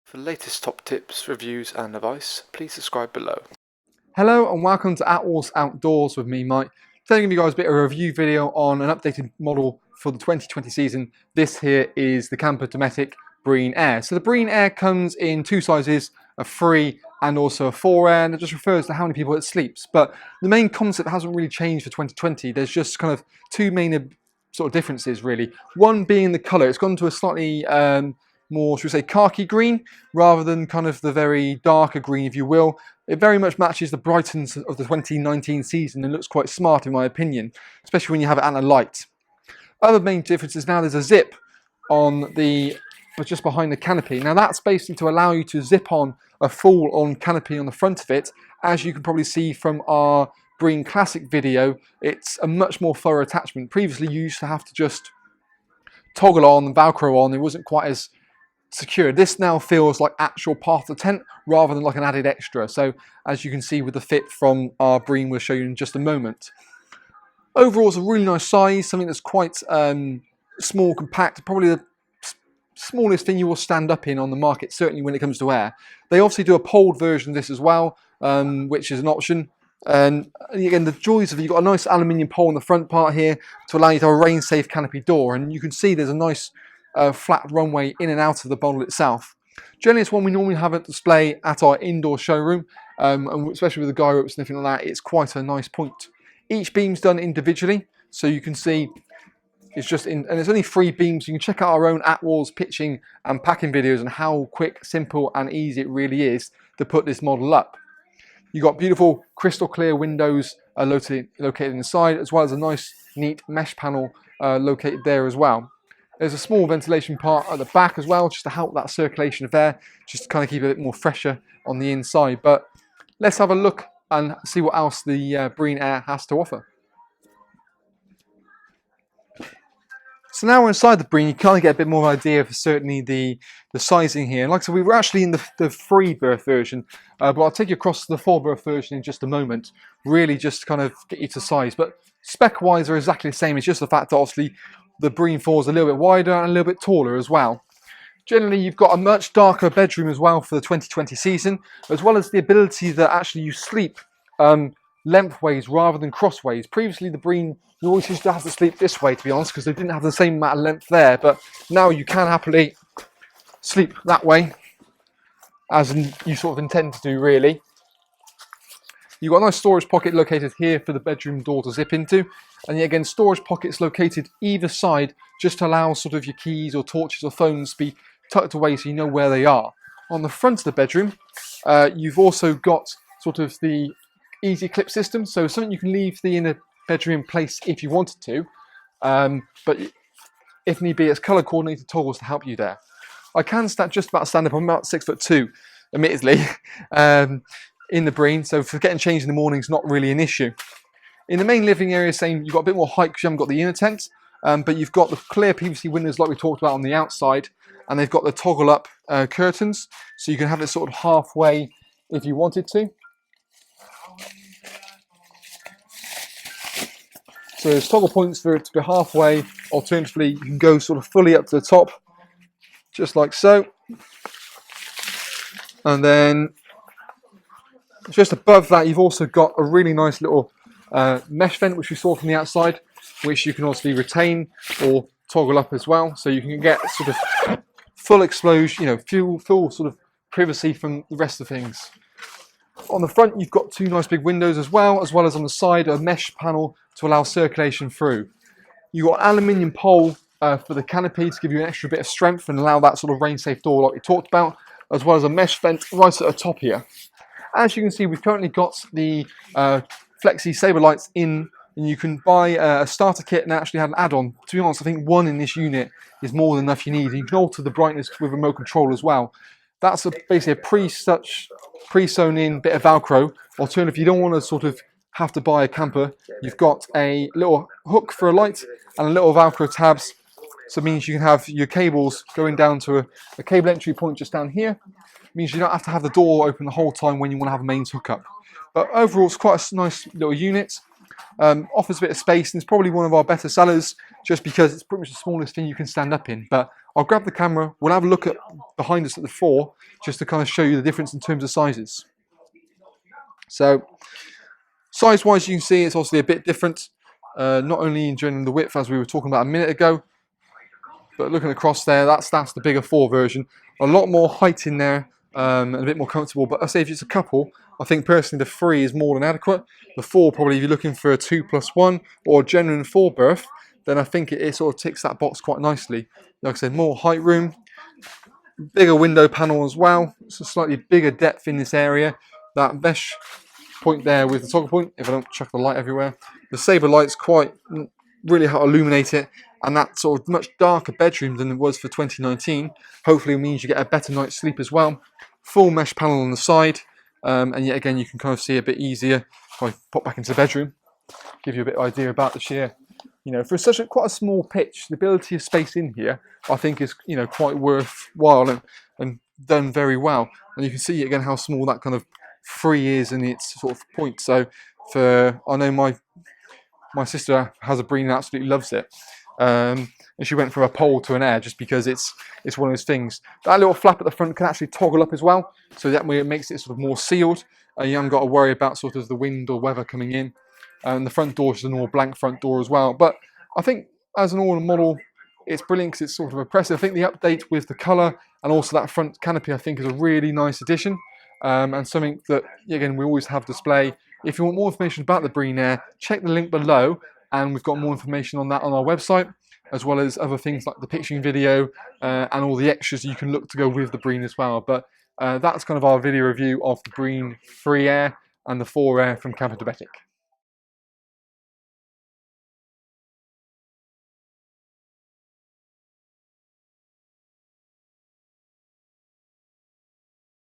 For the latest top tips, reviews and advice, please subscribe below. Hello and welcome to Attwoolls Outdoors with me, Mike. Today I'm going to give you guys a bit of a review video on an updated model for the 2020 season. This here is the Kampa Dometic Brean Air. So the Brean Air comes in two sizes, a 3 and also a 4 Air, and it just refers to how many people it sleeps. But the main concept hasn't really changed for 2020. There's just kind of two main sort of differences really. One being the colour. It's gone to a slightly more, should we say, khaki green rather than kind of the very darker green, if you will. It very much matches the Brightons of the 2019 season and looks quite smart in my opinion, especially when you have it under light. Other main differences now, there's a zip on the just behind the canopy. Now that's basically to allow you to zip on a full on canopy on the front of it. As you can probably see from our Brean Classic video, it's a much more thorough attachment. Previously you used to have to just toggle on and Velcro on. It wasn't quite as secure. This now feels like actual part of the tent rather than like an added extra. So as you can see with the fit from our Brean, we'll show you in just a moment. Overall, it's a really nice size, something that's quite small, compact, probably the smallest thing you will stand up in on the market, certainly when it comes to air. They obviously do a poled version of this as well, which is an option. And again, the joys of it, you've got a nice aluminium pole in the front part here to allow you to have a rain-safe canopy door, and you can see there's a nice flat runway in and out of the bottle itself. Generally, it's one we normally have at display at our indoor showroom, and especially with the guy ropes and anything like that, it's quite a nice point. Each beam's done individually, so you can see it's just in, and it's only 3 beams. You can check out our own Attwoolls pitching and packing videos on how quick, simple, and easy it really is to put this model up. You've got beautiful crystal clear windows located inside, as well as a nice, neat mesh panel located there as well. There's a small ventilation part at the back as well, just to help that circulation of air, just to kind of keep it a bit more fresher on the inside. But let's have a look and see what else the Brean Air has to offer. So now we're inside the Brean, you kind of get a bit more of an idea of certainly the sizing here. And like I said, we were actually in the 3 berth version, but I'll take you across to the 4 berth version in just a moment, really just to kind of get you to size. But spec-wise, they're exactly the same. It's just the fact that obviously the Brean 4 is a little bit wider and a little bit taller as well. Generally, you've got a much darker bedroom as well for the 2020 season, as well as the ability that actually you sleep lengthways rather than crossways. Previously, the Brean, you always used to have to sleep this way, to be honest, because they didn't have the same amount of length there, but now you can happily sleep that way, as you sort of intend to do, really. You've got a nice storage pocket located here for the bedroom door to zip into, and yet again, storage pockets located either side just to allow sort of your keys or torches or phones to be tucked away so you know where they are. On the front of the bedroom, you've also got sort of the easy clip system, so something you can leave the inner bedroom in place if you wanted to, but if need be, it's color coordinated toggles to help you there. I can just about stand up. I'm about 6'2", admittedly, in the Brean, so for getting changed in the morning is not really an issue. In the main living area, same, you've got a bit more height because you haven't got the inner tent, but you've got the clear PVC windows like we talked about on the outside, and they've got the toggle up curtains, so you can have it sort of halfway if you wanted to. So there's toggle points for it to be halfway. Alternatively, you can go sort of fully up to the top, just like so. And then just above that, you've also got a really nice little mesh vent, which we saw from the outside, which you can obviously retain or toggle up as well. So you can get sort of full explosion, you know, full sort of privacy from the rest of things. On the front, you've got 2 nice big windows as well as on the side, a mesh panel to allow circulation through. You've got an aluminium pole for the canopy to give you an extra bit of strength and allow that sort of rain-safe door like we talked about, as well as a mesh vent right at the top here. As you can see, we've currently got the Flexi Saber lights in, and you can buy a starter kit and actually have an add-on. To be honest, I think 1 in this unit is more than enough you need. You can alter the brightness with remote control as well. That's basically a pre-sewn in bit of Velcro. Alternatively, if you don't want to sort of have to buy a camper, you've got a little hook for a light and a little Velcro tabs. So it means you can have your cables going down to a cable entry point just down here. It means you don't have to have the door open the whole time when you want to have a mains hookup. But overall, it's quite a nice little unit. Offers a bit of space, and it's probably one of our better sellers just because it's pretty much the smallest thing you can stand up in. But I'll grab the camera, we'll have a look at behind us at the 4 just to kind of show you the difference in terms of sizes. So size-wise, you can see it's obviously a bit different, not only in general the width as we were talking about a minute ago, but looking across there, that's the bigger 4 version. A lot more height in there, and a bit more comfortable. But I say if it's a couple, I think personally the 3 is more than adequate. The 4 probably, if you're looking for a 2+1 or a genuine 4 berth, then I think it sort of ticks that box quite nicely. Like I said, more height room, bigger window panel as well. It's a slightly bigger depth in this area. That mesh point there with the toggle point, if I don't chuck the light everywhere. The Sabre light's quite really how to illuminate it, and that sort of much darker bedroom than it was for 2019 hopefully means you get a better night's sleep as well. Full mesh panel on the side, and yet again you can kind of see a bit easier. If I pop back into the bedroom, give you a bit of idea about the sheer, for quite a small pitch, the ability of space in here I think is quite worthwhile and done very well. And you can see again how small that kind of 3 is in its sort of point. So I know my sister has a Brean and absolutely loves it. And she went from a pole to an air just because it's one of those things. That little flap at the front can actually toggle up as well, so that way it makes it sort of more sealed. You haven't got to worry about sort of the wind or weather coming in. And the front door is a normal blank front door as well. But I think as an all-in model, it's brilliant because it's sort of impressive. I think the update with the colour and also that front canopy I think is a really nice addition, and something that again we always have display. If you want more information about the Brean Air, check the link below, and we've got more information on that on our website, as well as other things like the pitching video and all the extras you can look to go with the Brean as well. But that's kind of our video review of the Brean 3 Air and the 4 Air from Kampa Dometic.